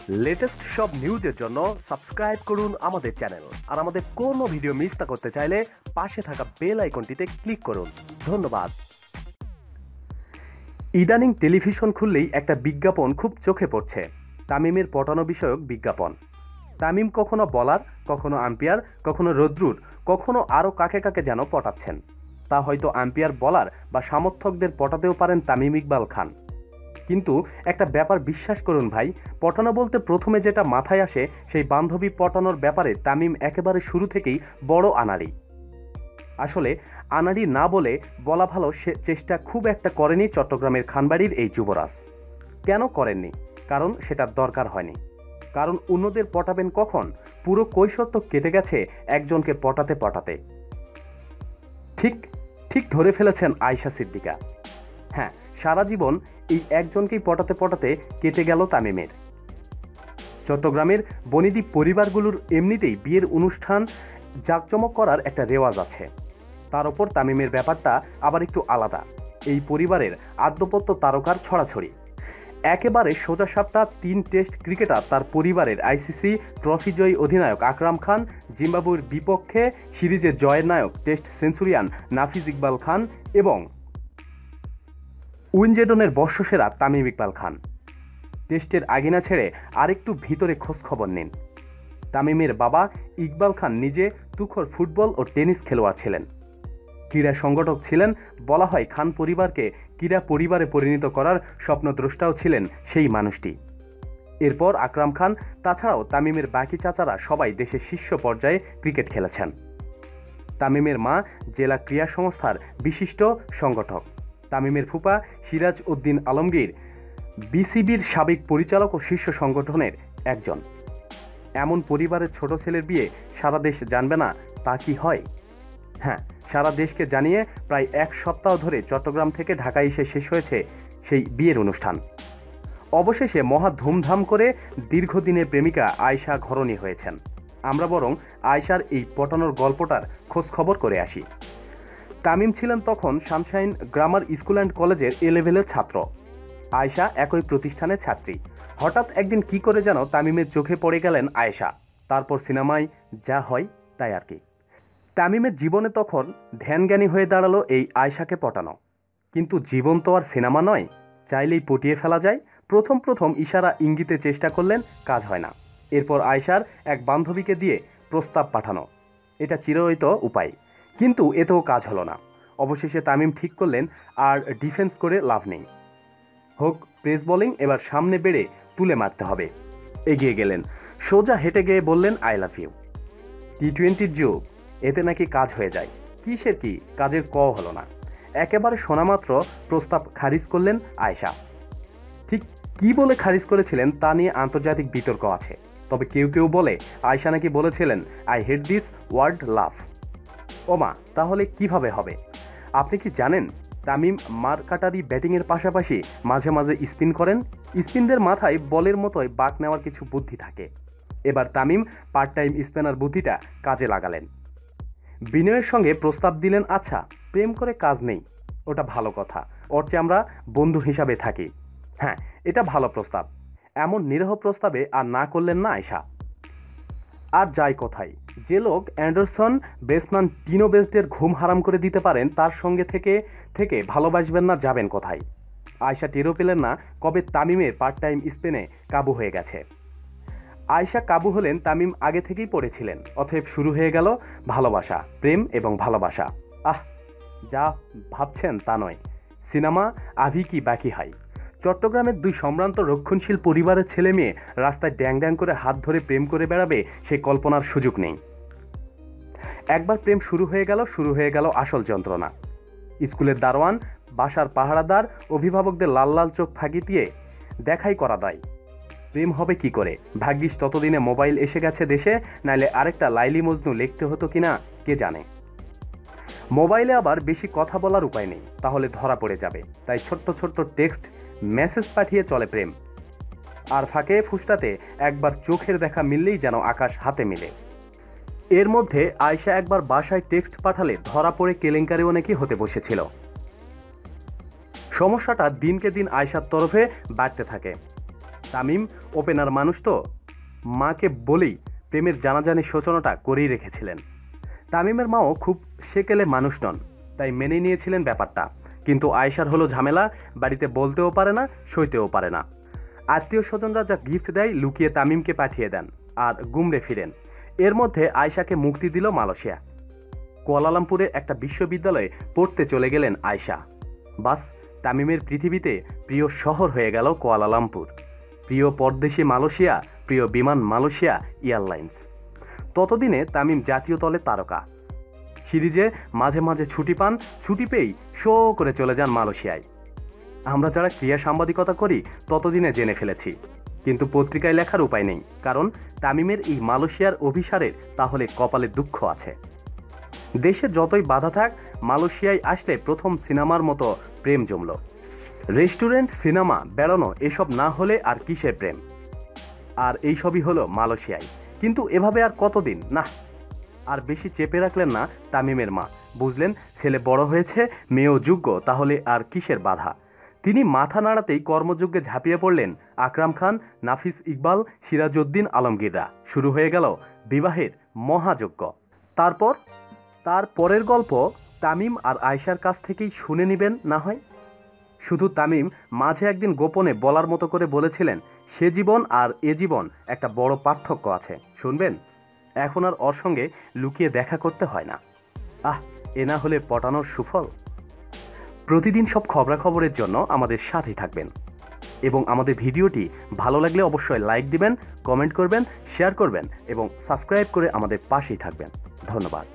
Latest সব নিউজের জন্য সাবস্ক্রাইব করুন আমাদের চ্যানেল। আর আমাদের কোনো ভিডিও মিস না করতে চাইলে পাশে থাকা বেল আইকনটিতে ক্লিক করুন। ধন্যবাদ। ইদানিং টেলিভিশন খুললেই একটা বিজ্ঞাপন খুব চোখে পড়ছে, তামিমের পটানো বিষয়ক বিজ্ঞাপন। তামিম কখনো বলার, কখনো আম্পায়ার, কখনো রদ্রুর, কখনো আরও কাকে কাকে যেন পটাচ্ছেন। তা হয়তো আম্পায়ার, বলার বা সমর্থকদের পটাতেও পারেন তামিম ইকবাল খান। কিন্তু একটা ব্যাপার বিশ্বাস করুন ভাই, পটানো বলতে প্রথমে যেটা মাথায় আসে সেই বান্ধবী পটানোর ব্যাপারে তামিম একেবারে শুরু থেকেই বড় আনাড়ি। আসলে আনাড়ি না বলে বলা ভালো, সে চেষ্টা খুব একটা করেনি চট্টগ্রামের খানবাড়ির এই যুবরাজ। কেন করেননি? কারণ সেটার দরকার হয়নি। কারণ অন্যদের পটাবেন কখন? পুরো কৈশোর তো কেটে গেছে একজনকে পটাতে পটাতে। ঠিক ধরে ফেলেছেন আয়েশা সিদ্দিকা। হ্যাঁ, সারা জীবন এই একজনকেই পটাতে পটাতে কেটে গেল তামিমের। চট্টগ্রামের বনিদি পরিবারগুলোর এমনিতেই বিয়ের অনুষ্ঠান জাঁকজমক করার একটা রেওয়াজ আছে, তার ওপর তামিমের ব্যাপারটা আবার একটু আলাদা। এই পরিবারের আদ্যপত্য তারকার ছড়াছড়ি। একেবারে সোজা সাপটা 3 টেস্ট ক্রিকেটার তার পরিবারের। আইসিসি ট্রফিজয়ী অধিনায়ক আকরাম খান, জিম্বাবুয়ের বিপক্ষে সিরিজের জয়ের নায়ক টেস্ট সেঞ্চুরিয়ান নাফিজ ইকবাল খান এবং উইনজেডনের বর্ষসেরা তামিম ইকবাল খান। টেস্টের আগিনা ছেড়ে আরেকটু ভিতরে খোঁজখবর নিন। তামিমের বাবা ইকবাল খান নিজে তুখোড় ফুটবল ও টেনিস খেলোয়াড় ছিলেন, ক্রীড়া সংগঠক ছিলেন। বলা হয় খান পরিবারকে ক্রীড়া পরিবারে পরিণত করার স্বপ্নদ্রষ্টাও ছিলেন সেই মানুষটি। এরপর আকরাম খান, তাছাড়াও তামিমের বাকি চাচারা সবাই দেশের শীর্ষ পর্যায়ে ক্রিকেট খেলেছেন। তামিমের মা জেলা ক্রীড়া সংস্থার বিশিষ্ট সংগঠক। তামিমের ফুপা সিরাজ উদ্দিন আলমগীর বিসিবির সাবেক পরিচালক ও শীর্ষ সংগঠনের একজন। এমন পরিবারের ছোট ছেলের বিয়ে সারা দেশ জানবে না তা কি হয়? হ্যাঁ, সারা দেশকে জানিয়ে প্রায় 1 সপ্তাহ ধরে চট্টগ্রাম থেকে ঢাকায় এসে শেষ হয়েছে সেই বিয়ের অনুষ্ঠান। অবশেষে মহা ধুমধাম করে দীর্ঘদিনের প্রেমিকা আয়েশা ঘরণী হয়েছেন। আমরা বরং আয়েশার এই পটানোর গল্পটার খোঁজ খবর করে আসি। তামিম ছিলেন তখন সানশাইন গ্রামার স্কুল অ্যান্ড কলেজের এ লেভেলের ছাত্র, আয়েশা একই প্রতিষ্ঠানের ছাত্রী। হঠাৎ একদিন কি করে যেন তামিমের চোখে পড়ে গেলেন আয়েশা। তারপর সিনেমায় যা হয় তাই আর কি। তামিমের জীবনে তখন ধ্যানজ্ঞানী হয়ে দাঁড়ালো এই আয়েশাকে পটানো। কিন্তু জীবন তো আর সিনেমা নয়, চাইলেই পটিয়ে ফেলা যায়। প্রথম ইশারা ইঙ্গিতে চেষ্টা করলেন, কাজ হয় না। এরপর আয়েশার এক বান্ধবীকে দিয়ে প্রস্তাব পাঠানো, এটা চিরায়ত উপায়। কিন্তু এতেও কাজ হলো না। অবশেষে তামিম ঠিক করলেন আর ডিফেন্স করে লাভ নেই, হোক পেস বোলিং, এবার সামনে বেড়ে তুলে মারতে হবে। এগিয়ে গেলেন, সোজা হেঁটে গিয়ে বললেন আই লাভ ইউ। টি-20 যুগ, এতে নাকি কাজ হয়ে যায়। কিসের কি, কাজের ক হলো না। একেবারে শোনামাত্র প্রস্তাব খারিজ করলেন আয়েশা। ঠিক কি বলে খারিজ করেছিলেন তা নিয়ে আন্তর্জাতিক বিতর্ক আছে। তবে কেউ বলে আয়েশা নাকি বলেছিলেন I hate this word love. ওমা, তাহলে কিভাবে হবে? আপনি কি জানেন তামিম মারকাটারি ব্যাটিংয়ের পাশাপাশি মাঝে মাঝে স্পিন করেন। স্পিনদের মাথায় বলের মতোই বাঁক নেওয়ার কিছু বুদ্ধি থাকে। এবার তামিম পার্ট টাইম স্পিনার বুদ্ধিটা কাজে লাগালেন। বিনয়ের সঙ্গে প্রস্তাব দিলেন, আচ্ছা প্রেম করে কাজ নেই, ওটা ভালো কথা, ওর চেয়ে আমরা বন্ধু হিসাবে থাকি। হ্যাঁ, এটা ভালো প্রস্তাব। এমন নিরীহ প্রস্তাবে আর না করলেন না আয়েশা। আর যাই কোথায়, যে লোক অ্যান্ডারসন, ব্রেসনান, টিনো বেস্টের ঘুম হারাম করে দিতে পারেন, তার সঙ্গে থেকে ভালোবাসবেন না যাবেন কোথায়? আয়েশা টেরও পেলেন না কবে তামিমের পার্ট টাইম স্পেনে কাবু হয়ে গেছে। আয়েশা কাবু হলেন তামিম আগে থেকেই পড়েছিলেন। অতএব শুরু হয়ে গেল ভালোবাসা, প্রেম এবং ভালোবাসা। যা ভাবছেন তা নয়, সিনেমা আভি কি বাকি হাই। চট্টগ্রামের 2 সম্ভ্রান্ত রক্ষণশীল পরিবারের ছেলে মেয়ে রাস্তায় ড্যাং করে হাত ধরে প্রেম করে বেড়াবে, সে কল্পনার সুযোগ নেই। একবার প্রেম শুরু হয়ে গেল আসল যন্ত্রণা। স্কুলের দারোয়ান, বাসার পাহারাদার, অভিভাবকদের লাল চোখ ফাঁকি দিয়ে দেখাই করা দেয়। প্রেম হবে কি করে? ভাগ্যিস ততদিনে মোবাইল এসে গেছে দেশে, নাইলে আরেকটা লাইলি মজনু লিখতে হতো কিনা কে জানে। মোবাইলে আবার বেশি কথা বলার উপায় নেই, তাহলে ধরা পড়ে যাবে। তাই ছোট্ট টেক্সট মেসেজ পাঠিয়ে চলে প্রেম। আর ফাঁকে ফুসটাতে একবার চোখের দেখা মিললেই যেন আকাশ হাতে মিলে। এর মধ্যে আয়েশা একবার বাসায় টেক্সট পাঠালে ধরা পড়ে কেলেঙ্কারিও নাকি হতে বসেছিল। সমস্যাটা দিনকে দিন আয়েশার তরফে বাড়তে থাকে। তামিম ওপেনার মানুষ তো, মাকে বলেই প্রেমের জানাজানি সূচনাটা করেই রেখেছিলেন। তামিমের মাও খুব সেকেলে মানুষ নন, তাই মেনে নিয়েছিলেন ব্যাপারটা। কিন্তু আয়েশার হলো ঝামেলা, বাড়িতে বলতেও পারে না, সইতেও পারে না। আত্মীয় স্বজনরা যা গিফট দেয় লুকিয়ে তামিমকে পাঠিয়ে দেন আর গুমড়ে ফিরেন। এর মধ্যে আয়েশাকে মুক্তি দিল মালয়েশিয়া। কুয়ালালামপুরের একটা বিশ্ববিদ্যালয়ে পড়তে চলে গেলেন আয়েশা। বাস, তামিমের পৃথিবীতে প্রিয় শহর হয়ে গেল কুয়ালালামপুর, প্রিয় পরদেশি মালয়েশিয়া, প্রিয় বিমান মালয়েশিয়া এয়ারলাইন্স। ততদিনে তামিম জাতীয় দলের তারকা। সিরিজে মাঝে মাঝে ছুটি পান, ছুটি পেয়েই শো করে চলে যান মালয়েশিয়ায়। আমরা যারা ক্রীড়া সাংবাদিকতা করি ততদিনে জেনে ফেলেছি, কিন্তু পত্রিকায় লেখার উপায় নেই, কারণ তামিমের এই মালয়েশিয়ার অভিসারের তাহলে কপালে দুঃখ আছে। দেশে যতই বাধা থাক, মালয়েশিয়ায় আসলে প্রথম সিনেমার মতো প্রেম জমল। রেস্টুরেন্ট, সিনেমা, বেড়ানো এসব না হলে আর কিসের প্রেম? আর এইসবই হলো মালয়েশিয়ায়। কিন্তু এভাবে আর কতদিন? না, আর বেশি চেপে রাখলেন না তামিমের মা। বুঝলেন ছেলে বড় হয়েছে, মেয়েও যোগ্য, তাহলে আর কিসের বাধা? তিনি মাথা নাড়াতেই কর্মযজ্ঞে ঝাঁপিয়ে পড়লেন আকরাম খান, নাফিস ইকবাল, সিরাজউদ্দিন আলমগীররা। শুরু হয়ে গেল বিবাহের মহাযজ্ঞ। তারপরের গল্প তামিম আর আয়েশার কাছ থেকেই শুনে নেবেন না হয়। শুধু তামিম মাঝে একদিন গোপনে বলার মতো করে বলেছিলেন, সে জীবন আর এ জীবন একটা বড় পার্থক্য আছে, শুনবেন? এখন আর ওর সঙ্গে লুকিয়ে দেখা করতে হয় না। এ না হলে পটানোর সুফল। প্রতিদিন সব খবরাখবরের জন্য আমাদের সাথেই থাকবেন, এবং আমাদের ভিডিওটি ভালো লাগলে অবশ্যই লাইক দিবেন, কমেন্ট করবেন, শেয়ার করবেন এবং সাবস্ক্রাইব করে আমাদের পাশেই থাকবেন। ধন্যবাদ।